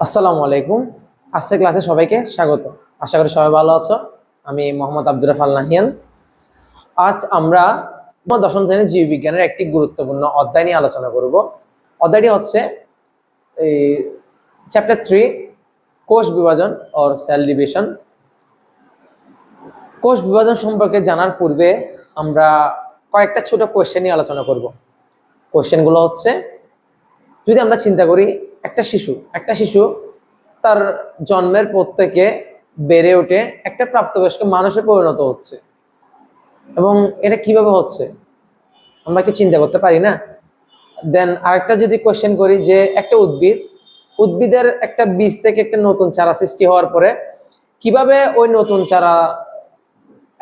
আসসালামু আলাইকুম। আজকের ক্লাসে সবাইকে স্বাগত। আশা করি সবাই ভালো আছো। আমি মোহাম্মদ আব্দুর রাফাল নাহিয়ান। আজ আমরা দশম শ্রেণীর জীববিজ্ঞানের একটি গুরুত্বপূর্ণ অধ্যায় নিয়ে আলোচনা করব। অধ্যায়টি হচ্ছে এই চ্যাপ্টার 3, কোষ বিভাজন অর সেল ডিভিশন। কোষ বিভাজন সম্পর্কে জানার পূর্বে আমরা কয়েকটা ছোট কোয়েশ্চেন নিয়ে আলোচনা করব। কোয়েশ্চেনগুলো হচ্ছে, যদি আমরা চিন্তা করি একটা শিশু তার জন্মের পর থেকে বেড়ে ওঠে একটা প্রাপ্তবয়স্ক মানুষে পরিণত হচ্ছে, এবং এটা কিভাবে হচ্ছে আমরা একটু চিন্তা করতে পারি না? দেন আরেকটা যদি কোয়েশ্চেন করি যে একটা উদ্ভিদের একটা বীজ থেকে একটা নতুন চারা সৃষ্টি হওয়ার পরে কিভাবে ওই নতুন চারা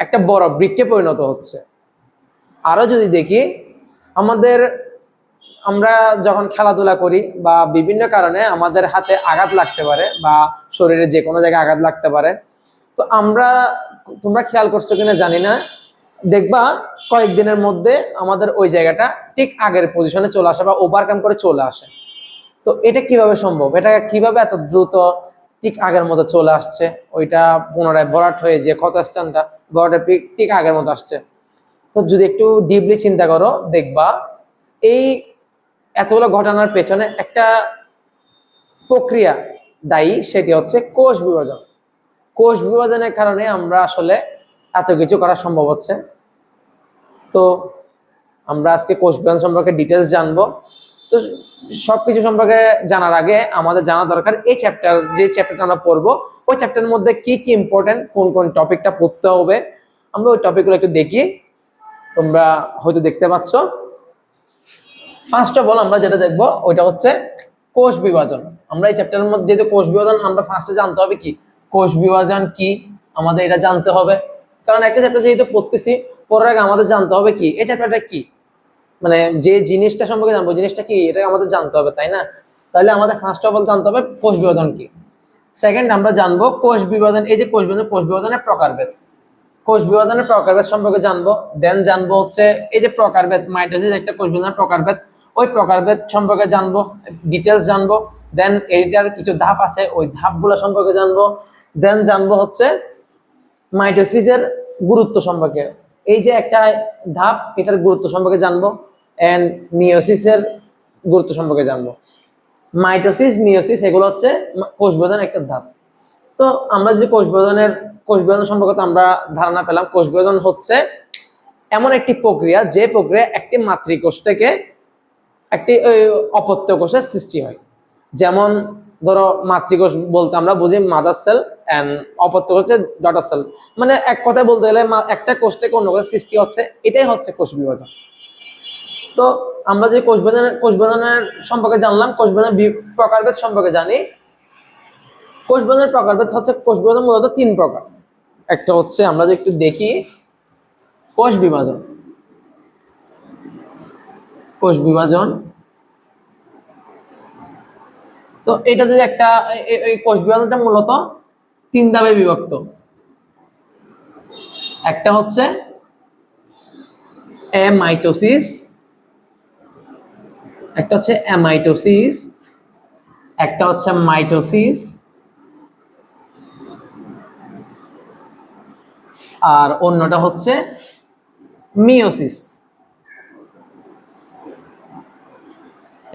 একটা বড় বৃক্ষে পরিণত হচ্ছে। আরো যদি দেখি, আমাদের আমরা যখন খেলাধুলা করি বা বিভিন্ন কারণে আমাদের হাতে আঘাত লাগতে পারে বা শরীরে যে কোনো জায়গায় আঘাত লাগতে পারে, তো তোমরা খেয়াল করছো কিনা জানি না, দেখবা কয়েকদিনের মধ্যে আমাদের ওই জায়গাটা ঠিক আগের পজিশনে চলে আসে বা ওভারকাম করে চলে আসে। তো এটা কিভাবে সম্ভব? এটা কিভাবে এত দ্রুত ঠিক আগের মতো চলে আসছে? ওইটা পুনরায় ভরাট হয়ে যে ক্ষত স্থানটা ভরাটের ঠিক আগের মতো আসছে। তো যদি একটু ডিপলি চিন্তা করো, দেখবা এই এতগুলো ঘটনার পেছনে একটা প্রক্রিয়া দায়ী, সেটি হচ্ছে কোষ বিভাজন। কোষ বিভাজনের কারণে আমরা আসলে এত কিছু করা সম্ভব হচ্ছে। তো আমরা আজকে কোষ বিভাজন সম্পর্কে ডিটেলস জানবো। তো সবকিছু সম্পর্কে জানার আগে আমাদের জানা দরকার এই চ্যাপ্টারটা আমরা পড়বো, ওই চ্যাপ্টারের মধ্যে কি কি ইম্পর্টেন্ট, কোন কোন টপিকটা পড়তে হবে, আমরা ওই টপিকগুলো একটু দেখি। তোমরা হয়তো দেখতে পাচ্ছ। ফার্স্ট অফ অল আমরা যেটা দেখবো ওইটা হচ্ছে কোষ বিভাজন। আমরা এই চ্যাপ্টারের মধ্যে যেহেতু কোষ বিভাজন, আমরা ফার্স্টে জানতে হবে কি কোষ বিভাজন কি, আমাদের এটা জানতে হবে। কারণ একটা চ্যাপ্টার যেহেতু পড়তেছি, পড়ার আগে আমাদের জানতে হবে কি এই চ্যাপ্টারটা কি, মানে যে জিনিসটা সম্পর্কে জানবো জিনিসটা কি এটা আমাদের জানতে হবে, তাই না? তাহলে আমাদের ফার্স্ট অফ অল জানতে হবে কোষ বিভাজন কি। সেকেন্ড, আমরা জানবো কোষ বিভাজন, এই যে কোষ বিভাজনের প্রকারভেদ, কোষ বিভাজনের প্রকারভেদ সম্পর্কে জানবো। দেন জানবো হচ্ছে এই যে প্রকারভেদ, মাইটোসিস একটা কোষ বিভাজনের প্রকারভেদ, ওই প্রকারভেদ সম্পর্কে জানবো, ডিটেলস জানবো। দেন এইটার কিছু ধাপ আছে, ওই ধাপগুলো সম্পর্কে জানবো। দেন জানবো হচ্ছে মাইটোসিসের গুরুত্ব সম্পর্কে, এই যে একটা ধাপ, এটার গুরুত্ব সম্পর্কে জানবো। এন্ড মিওসিসের গুরুত্ব সম্পর্কে জানবো। মাইটোসিস, মিওসিস এগুলো হচ্ছে কোষ বিভাজনের একটা ধাপ। তো আমরা যে কোষ বিভাজন সম্পর্কে তো আমরা ধারণা পেলাম। কোষ বিভাজন হচ্ছে এমন একটি প্রক্রিয়া, যে প্রক্রিয়া একটি মাতৃকোষ থেকে একটি অপত্য কোষের সৃষ্টি হয়। যেমন ধরো মাতৃকোষ বলতে আমরা বুঝি মাদার সেল, এন্ড অপত্য হচ্ছে ডটার সেল। মানে এক কথায় বলতে গেলে একটা কোষ থেকে অন্য কোষের সৃষ্টি হচ্ছে, এটাই হচ্ছে কোষ বিভাজন। তো আমরা যে কোষ বিভাজনের সম্পর্কে জানলাম, কোষ বিভাজনের প্রকারভেদ সম্পর্কে জানি। কোষ বিভাজনের প্রকারভেদ হচ্ছে, কোষ বিভাজন মূলত 3 প্রকার। একটা হচ্ছে আমরা যে একটু দেখি কোষ বিভাজন, তো এটা যদি একটা এই কোষ বিভাজনটা মূলত 3 ধাপে বিভক্ত। একটা হচ্ছে অ্যামাইটোসিস, একটা হচ্ছে অ্যামাইটোসিস, একটা হচ্ছে মাইটোসিস, আর অন্যটা হচ্ছে মিওসিস।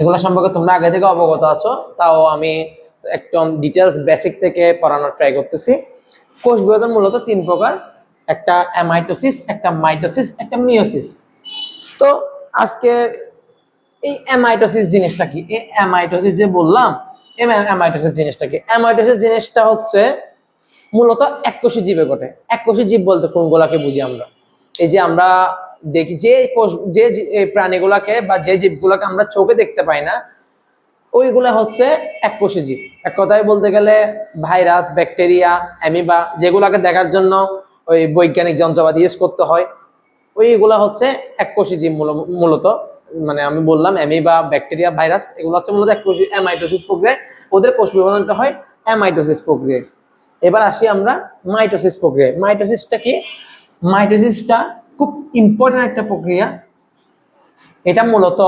এগুলো সম্পর্কে তোমরা আগে থেকে অবগত আছো, তাও আমি একদম ডিটেলস বেসিক থেকে পড়ানোর ট্রাই করতেছি। কোষ বিভাজন মূলত 3 প্রকার, একটা অ্যামাইটোসিস, একটা মাইটোসিস, একটা মিওসিস। তো আজকে এই অ্যামাইটোসিস জিনিসটা কি, এই অ্যামাইটোসিস যে বললাম, এই অ্যামাইটোসিস জিনিসটা কি? অ্যামাইটোসিস জিনিসটা হচ্ছে মূলত এককোষী জীবে ঘটে। এককোষী জীব বলতে কোনগুলাকে বুঝি আমরা? এই যে আমরা দেখি যে কোষ, যে প্রাণীগুলাকে বা যে জীবগুলোকে আমরা চোখে দেখতে পাই না, ওইগুলা হচ্ছে এককোষী জীব। এক কথায় বলতে গেলে ভাইরাস, ব্যাকটেরিয়া, অ্যামিবা, যেগুলাকে দেখার জন্য ওই বৈজ্ঞানিক যন্ত্রপাতি ইউজ করতে হয়, ওইগুলা হচ্ছে এককোষী জীব মূলত। মানে আমি বললাম অ্যামিবা, ব্যাকটেরিয়া, ভাইরাস, এগুলো হচ্ছে মূলত এককোষী অ্যামাইটোসিস প্রক্রিয়ায়, ওদের কোষ বিভাজনটা হয় অ্যামাইটোসিস প্রক্রিয়ায়। এবার আসি আমরা মাইটোসিস প্রক্রিয়ায়। মাইটোসিসটা কি? মাইটোসিসটা খুব ইম্পর্টেন্ট একটা প্রক্রিয়া। এটা মূলত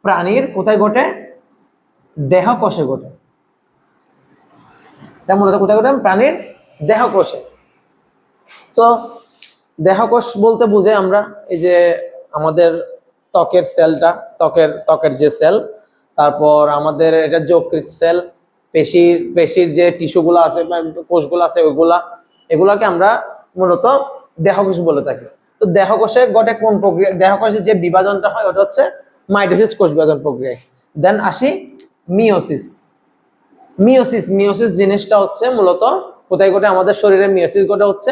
প্রাণীর কোথায় ঘটে? দেহ কোষে ঘটে। এটা মূলত কোথায় ঘটে? প্রাণীর দেহকোষে। তো দেহকোষ বলতে বুঝে আমরা এই যে আমাদের ত্বকের সেলটা, ত্বকের যে সেল, তারপর আমাদের এটা যকৃৎ সেল, পেশির যে টিস্যুগুলো আছে বা কোষগুলো আছে এগুলাকে আমরা মূলত দেহকোষ বলে থাকি। তো দেহকোষে ঘটে কোন প্রক্রিয়া? দেহকোষে যে বিভাজনটা হয় ওটা হচ্ছে মাইটোসিস, কোষ বিভাজন প্রক্রিয়া। দেন আসি মিওসিস। মিওসিস জিনিসটা হচ্ছে মূলত কোথায় ঘটে? আমাদের শরীরে মিওসিস ঘটে হচ্ছে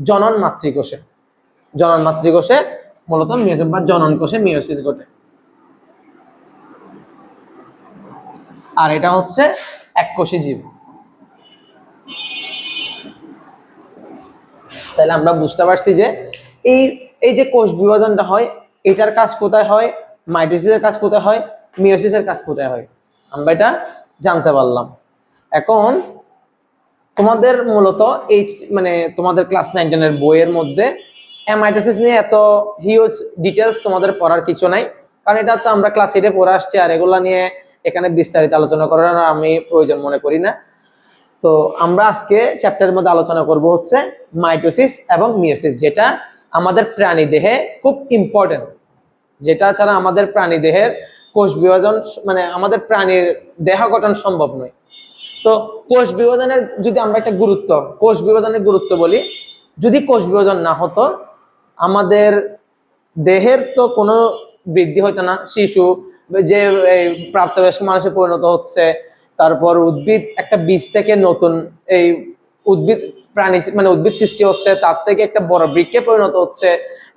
জনন মাতৃকোষে। জনন মাতৃকোষে মূলত মিওসিস বা জনন কোষে মিওসিস ঘটে। আর এটা হচ্ছে এককোষী জীব। তাহলে আমরা বুঝতে পারছি যে এই এই যে কোষ বিভাজনটা হয়, এটার কাজ কোথায় হয়, মাইটোসিসের কাজ কোথায় হয়, মিওসিসের কাজ কোথায় হয়, আমরা এটা জানতে পারলাম। এখন তোমাদের মূলত এই মানে তোমাদের ক্লাস 9-10 বইয়ের মধ্যে মাইটোসিস নিয়ে এত হিউজ ডিটেলস তোমাদের পড়ার কিছু নাই, কারণ এটা হচ্ছে আমরা ক্লাস 8-এ পড়ে আসছি, আর এগুলা নিয়ে এখানে বিস্তারিত আলোচনা করার আমি প্রয়োজন মনে করি না। তো আমরা আজকে চ্যাপ্টারের মধ্যে আলোচনা করব হচ্ছে মাইটোসিস এবং মিওসিস, যেটা আমাদের প্রাণী দেহে খুব ইম্পর্টেন্ট, যেটা ছাড়া আমাদের প্রাণী দেহের কোষ বিভাজন মানে আমাদের প্রাণীর দেহ গঠন সম্ভব নয়। তো কোষ বিভাজনের যদি আমরা একটা কোষ বিভাজনের গুরুত্ব বলি, যদি কোষ বিভাজন না হতো আমাদের দেহের তো কোনো বৃদ্ধি হতো না। শিশু যে প্রাপ্তবয়স্ক মানুষে পরিণত হচ্ছে, তারপর উদ্ভিদ একটা বীজ থেকে নতুন এই উদ্ভিদ প্রাণী মানে উদ্ভিদ সৃষ্টি হচ্ছে, তার থেকে একটা বড় বৃক্ষে পরিণত হচ্ছে।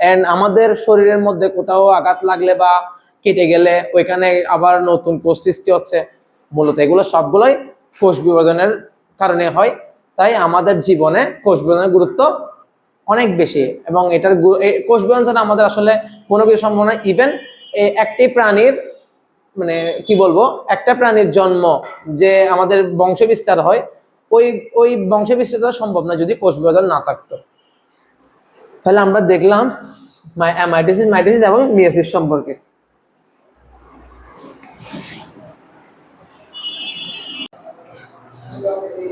এন্ড আমাদের শরীরের মধ্যে কোথাও আঘাত লাগলে বা কেটে গেলে ওইখানে আবার নতুন কোষ সৃষ্টি হচ্ছে। মূলত এগুলো সবগুলোই কোষ বিভাজনের কারণে হয়। তাই আমাদের জীবনে কোষ বিভাজনের গুরুত্ব অনেক বেশি, এবং এটার কোষ বিভাজন ছাড়া আমাদের আসলে কোনো কিছু সম্ভব নয়। ইভেন একটি প্রাণীর মানে কি বলবো, একটা প্রাণীর জন্ম যে আমাদের বংশ বিস্তার হয়, ওই ওই বংশ বিস্তার সম্ভব না যদি কোষ বিভাজন না থাকতো। তাহলে আমরা দেখলাম মাইটোসিস এবং মিয়োসিস সম্পর্কে।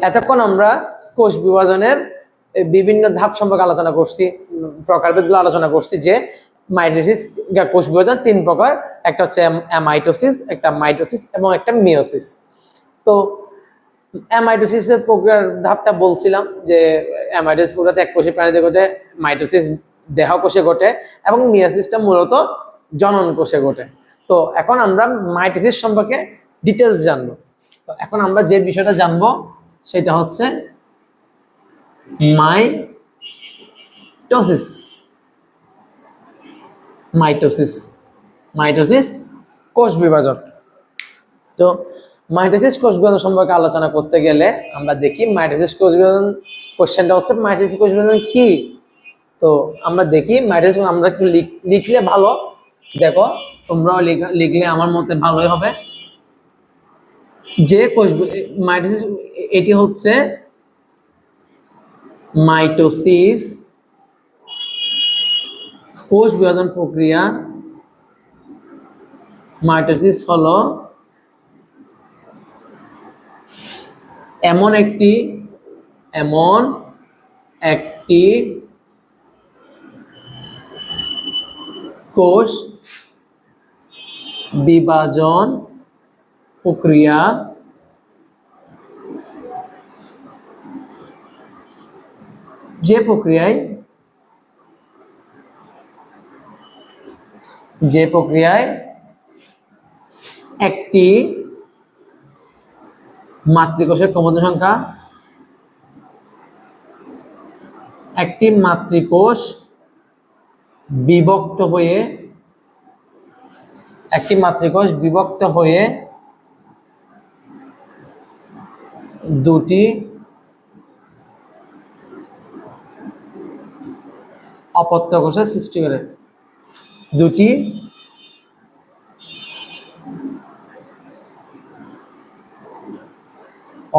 এতক্ষণ আমরা কোষ বিভাজনের বিভিন্ন ধাপ সম্পর্কে আলোচনা করছি, প্রকারভেদগুলো আলোচনা করছি, যে মাইটোসিস কোষ বিভাজন 3 প্রকার, একটা হচ্ছে অ্যামাইটোসিস, একটা মাইটোসিস এবং একটা মিওসিস। তো অ্যামাইটোসিসের প্রক্রিয়ার ধাপটা বলছিলাম যে অ্যামাইটোসিস প্রক্রিয়া এককোষী প্রাণীতে ঘটে, মাইটোসিস দেহ কোষে ঘটে এবং মিওসিসটা মূলত জনন কোষে ঘটে। তো এখন আমরা মাইটোসিস সম্পর্কে ডিটেলস জানবো। তো এখন আমরা যে বিষয়টা জানবো সেটা হচ্ছে মাইটোসিস। মাইটোসিস মাইটোসিস কোষ বিভাজন। তো মাইটোসিস কোষ বিভাজন সম্পর্কে আলোচনা করতে গেলে আমরা দেখি মাইটোসিস কোষ বিভাজন, কোশ্চেনটা হচ্ছে মাইটোসিস কোষ বিভাজন কি। তো আমরা দেখি মাইটোসিস, আমরা একটু লিখলে ভালো, দেখো তোমরাও লিখলে আমার মতে ভালোই হবে। যে কোষ মাইটোসিস, এটি হচ্ছে মাইটোসিস কোষ বিভাজন প্রক্রিয়া। মাইটোসিস হলো এমন একটি কোষ বিভাজন প্রক্রিয়া যে প্রক্রিয়ায় একটি মাতৃকোষের ক্রোমোজোম সংখ্যা, একটি মাতৃকোষ বিভক্ত হয়ে দুটি অপত্য কোষের সৃষ্টি করে। দুটি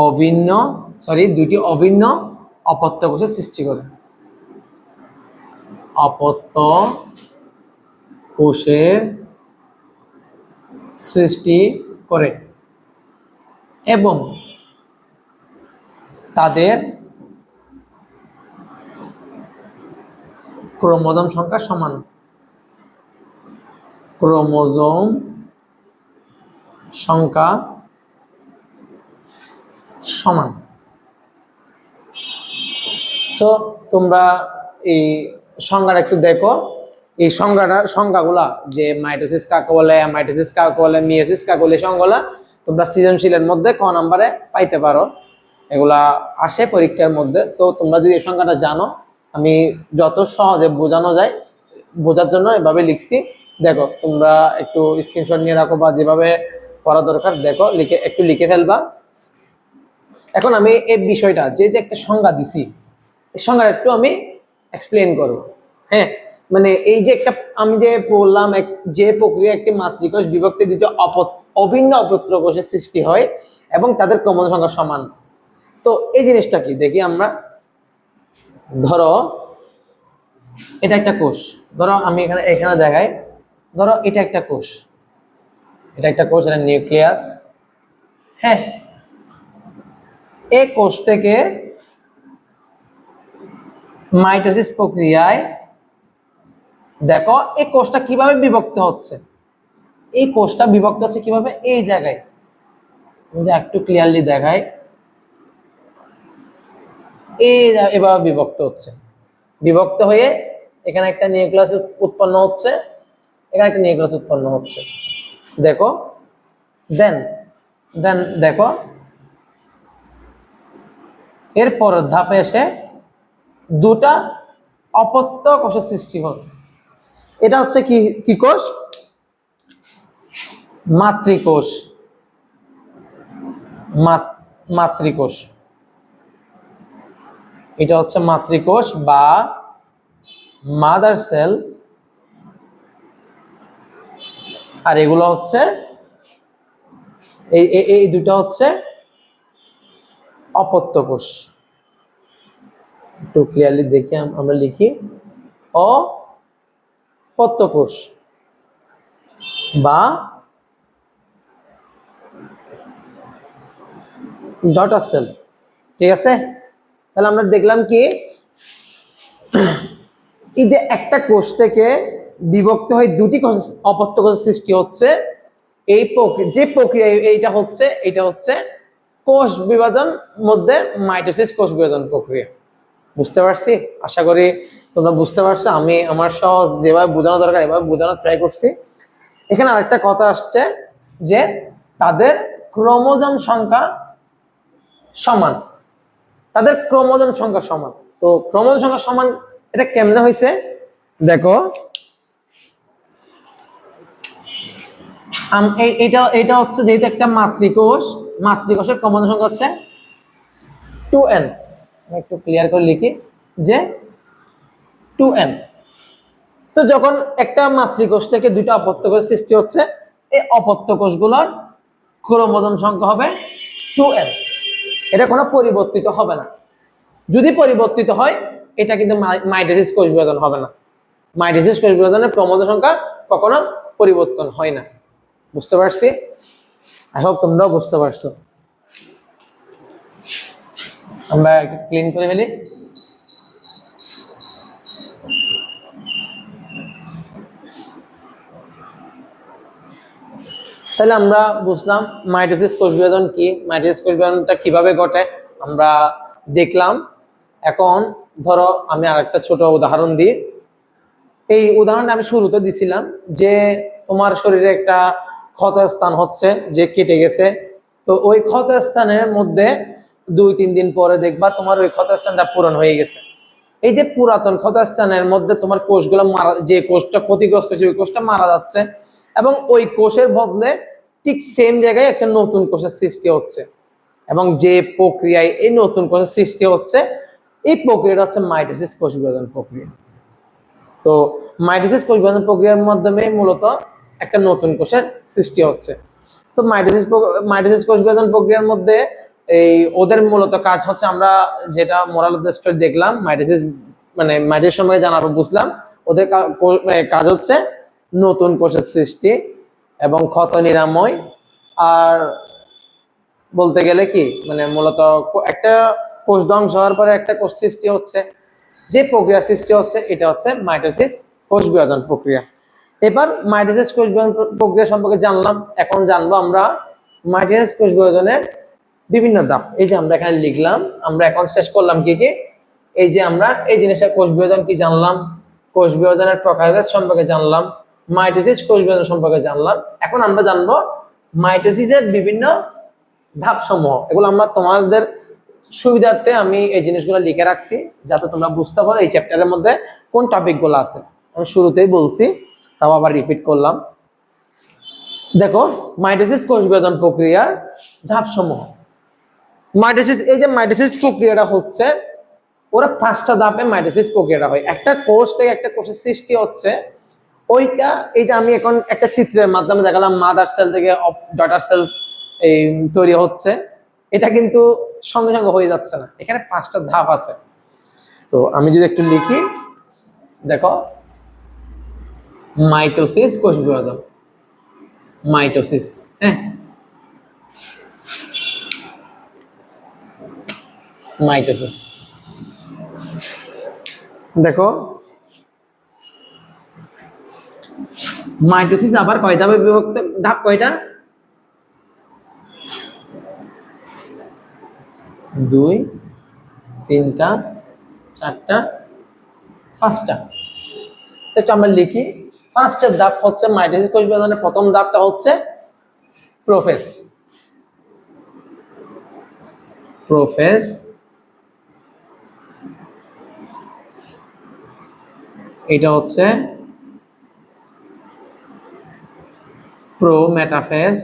অভিন্ন অপত্য কোষের সৃষ্টি করে। অপত্য কোষের সৃষ্টি করে এবং তাদের ক্রোমোজোম সংখ্যা সমান। ক্রোমোজোম সংখ্যা সমান। সো তোমরা এই সংজ্ঞাটা একটু দেখো, এই সংজ্ঞাগুলা যে মাইটোসিস কাকে বলে, মাইটোসিস কাকে বলে, মিয়োসিস কাকে বলে, সংজ্ঞাগুলা তোমরা সৃজনশীলের মধ্যে ক নাম্বারে পাইতে পারো, এগুলা আসে পরীক্ষার মধ্যে। তো তোমরা যদি এই সংজ্ঞাটা জানো, আমি যত সহজে বোঝানো যায় বোঝার জন্য এভাবে লিখছি। দেখো তোমরা একটু স্ক্রিনশট নিয়ে রাখো বা যেভাবে পড়া দরকার দেখো, একটু লিখে ফেলবা। এখন আমি এই বিষয়টা যে একটা সংজ্ঞা দিছি, এই সংজ্ঞাটা একটু আমি এক্সপ্লেন করব। হ্যাঁ, মানে এই যে একটা আমি যে বললাম যে প্রক্রিয়া একটি মাতৃকোষ বিভক্তি দুটো অভিন্ন অপত্য কোষের সৃষ্টি হয় এবং তাদের ক্রোমোজোম সংখ্যা সমান। তো এই জিনিসটা কি দেখি আমরা। ধরো এটা একটা কোষ, ধরো আমি এখানে দেখাই, ধরো এটা একটা কোষ, এটা একটা কোষ, এটা নিউক্লিয়াস। হ্যাঁ, এই কোষ থেকে মাইটোসিস প্রক্রিয়ায় দেখো এই কোষটা কিভাবে বিভক্ত হচ্ছে। এই কোষটা বিভক্ত হচ্ছে কিভাবে, এই জায়গায় একটু ক্লিয়ারলি দেখাই, এভাবে বিভক্ত হচ্ছে। বিভক্ত হয়ে এখানে একটা নিউক্লিয়াস উৎপন্ন হচ্ছে, এখানে একটা নিউক্লিয়াস উৎপন্ন হচ্ছে। দেখো দেন দেন দেখো এর পরের ধাপে এসে দুটা অপত্য কোষের সৃষ্টি হল। এটা হচ্ছে কি কি কোষ, মাতৃকোষ। মাতৃকোষ, এটা হচ্ছে মাতৃকোষ বা মাদার সেল। আর এগুলো হচ্ছে এই দুটো হচ্ছে অপত্য কোষ। একটু ক্লিয়ারলি দেখি, আমরা লিখি অপত্য কোষ বা ডটার সেল। ঠিক আছে, তাহলে আমরা দেখলাম কি এই যে একটা কোষ থেকে বিভক্ত হয়ে দুটি কোষ অপত্য কোষের সৃষ্টি হচ্ছে। এই যে প্রক্রিয়া এটা হচ্ছে কোষ বিভাজন মধ্যে মাইটোসিস কোষ বিভাজন প্রক্রিয়া। বুঝতে পারছি, আশা করি তোমরা বুঝতে পারছো। আমি আমার সহজ যেভাবে বোঝানো দরকার এভাবে বোঝানোর ট্রাই করছি। এখানে আরেকটা কথা আসছে যে তাদের ক্রোমোজোম সংখ্যা সমান, তাদের ক্রোমোজোম সংখ্যা সমান। তো ক্রোমোজোম সংখ্যা সমান এটা কেমনে হয়েছে দেখো, এটা হচ্ছে যেহেতু একটা মাতৃকোষ, মাতৃকোষের ক্রোমোজোম সংখ্যা হচ্ছে 2n। একটু ক্লিয়ার করে লিখি যে 2n। তো যখন একটা মাতৃকোষ থেকে দুইটা অপত্য কোষ সৃষ্টি হচ্ছে, এই অপত্য কোষগুলোর ক্রোমোজোম সংখ্যা হবে 2n। এটা কোনো পরিবর্তিত হবে না। যদি পরিবর্তিত হয় এটা কিন্তু মাইটোসিস কোষ বিভাজন হবে না। মাইটোসিস কোষ বিভাজনের ক্রোমোজোম সংখ্যা কখনো পরিবর্তন হয় না। বুঝতে পারছি, আই হোপ তোমরাও বুঝতে পারছো। আমরা একটু ক্লিন করে ফেলি। তাহলে আমরা বুঝলাম মাইটোসিস কোষ বিভাজন কি, মাইটোসিস কোষ বিভাজনটা কিভাবে ঘটে আমরা দেখলাম। এখন ধরো আমি আরেকটা ছোট উদাহরণ দিই। এই উদাহরণটা আমি শুরুতে দিছিলাম যে তোমার শরীরে একটা ক্ষত স্থান হচ্ছে যে কেটে গেছে। তো ওই ক্ষত স্থানের মধ্যে 2-3 দিন পরে দেখবা তোমার ওই ক্ষত স্থানটা পূরণ হয়ে গেছে। এই যে পুরাতন ক্ষত স্থানের মধ্যে তোমার কোষগুলো মারা, যে কোষটা ক্ষতিগ্রস্ত হয়েছে ওই কোষটা মারা যাচ্ছে এবং ওই কোষের বদলে ঠিক সেম জায়গায় একটা নতুন কোষের সৃষ্টি হচ্ছে। এবং যে প্রক্রিয়ায় এই নতুন কোষের সৃষ্টি হচ্ছে এই প্রক্রিয়াটা হচ্ছে মাইটোসিস কোষ বিভাজন প্রক্রিয়া। তো মাইটোসিস কোষ বিভাজন প্রক্রিয়ার মাধ্যমে মূলত একটা নতুন কোষের সৃষ্টি হচ্ছে। তো মাইটোসিস কোষ বিভাজন প্রক্রিয়ার মধ্যে এই ওদের মূলত কাজ হচ্ছে, আমরা যেটা মোরাল অফ দ্য স্টোরি দেখলাম, মাইটোসিস সম্পর্কে জানার পর বুঝলাম ওদের কাজ হচ্ছে নতুন কোষের সৃষ্টি এবং ক্ষত নিরাময়। আর বলতে গেলে কি মূলত একটা কোষ ধ্বংস হওয়ার পরে একটা কোষ সৃষ্টি হচ্ছে, যে প্রক্রিয়া সৃষ্টি হচ্ছে এটা হচ্ছে মাইটোসিস, কোষ বিভাজন প্রক্রিয়া। এবার মাইটোসিস কোষ বিভাজন প্রক্রিয়া সম্পর্কে জানলাম, এখন জানবো আমরা মাইটোসিস কোষ বিভাজনের বিভিন্ন ধাপ। এই যে আমরা এখানে লিখলাম, আমরা এখন শেষ করলাম কি কি, এই যে আমরা এই জিনিসটা কোষ বিভাজন কি জানলাম, কোষ বিভাজনের প্রকারভেদ সম্পর্কে জানলাম, মাইটোসিস কোষ বিভাজন সম্পর্কে জানলাম। এখন আমরা জানবো মাইটোসিসের বিভিন্ন ধাপ সমূহ। এগুলো আমরা তোমাদের সুবিধার্থে আমি এই জিনিসগুলো লিখে রাখছি যাতে তোমরা বুঝতে পারো এই চ্যাপ্টারের মধ্যে কোন টপিকগুলো আছে। আমি শুরুতেই বলছি, তাও আবার রিপিট করলাম। দেখো মাইটোসিস কোষ বিভাজন প্রক্রিয়ার ধাপ সমূহ। মাইটোসিস, এই যে মাইটোসিস প্রক্রিয়াটা হচ্ছে, ওরা 5টা ধাপে মাইটোসিস প্রক্রিয়াটা হয়। একটা কোষ থেকে একটা কোষের সৃষ্টি হচ্ছে, ওইটা এই যে আমি এখন একটা চিত্রের মাধ্যমে দেখালাম মাদার সেল থেকে ডটার সেল এই তৈরি হচ্ছে, এটা কিন্তু সঙ্গে সঙ্গে হয়ে যাচ্ছে না, এখানে 5টা ধাপ আছে। তো আমি যদি একটু লিখি, দেখো মাইটোসিস কোষ বিভাজন, মাইটোসিস, হ্যাঁ মাইটোসিস। দেখো মাইটোসিস আবার কয় ধাপে বিভক্ত, ধাপ কয়টা, 2, 3টা, 4টা, 5টা। একটু আমরা লিখি, ফার্স্টের ধাপ হচ্ছে মাইটোসিস কোষ বিভাজনের প্রথম ধাপটা হচ্ছে প্রোফেজ। প্রোফেজ, এটা হচ্ছে প্রোমেটাফেজ,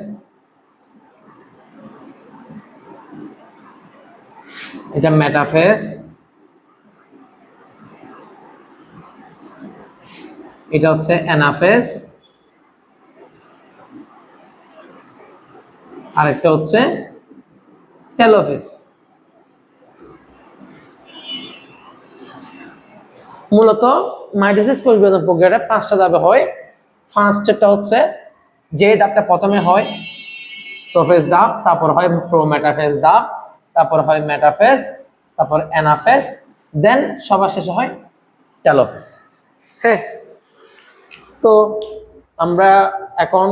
এটা মেটাফেজ, এটা হচ্ছে অ্যানাফেজ, আরেকটা হচ্ছে টেলোফেজ। মূলত মাইটোসিস কোষ বিভাজন প্রক্রিয়াটা 5টা ধাপে হয়। ফার্স্টটা হচ্ছে যে ধাপটা প্রথমে হয় প্রোফেজ ধাপ, তারপর হয় প্রোমেটাফেজ ধাপ, তারপর হয় মেটাফেজ, তারপর অ্যানাফেজ, দেন সবার শেষে হয় টেলোফেজ। হ্যাঁ, তো আমরা এখন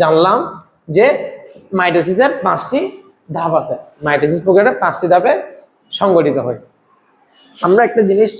জানলাম যে মাইটোসিসের 5টি ধাপ আছে, মাইটোসিস প্রক্রিয়াটা 5টি ধাপে সংগঠিত হয়। আমরা একটা জিনিস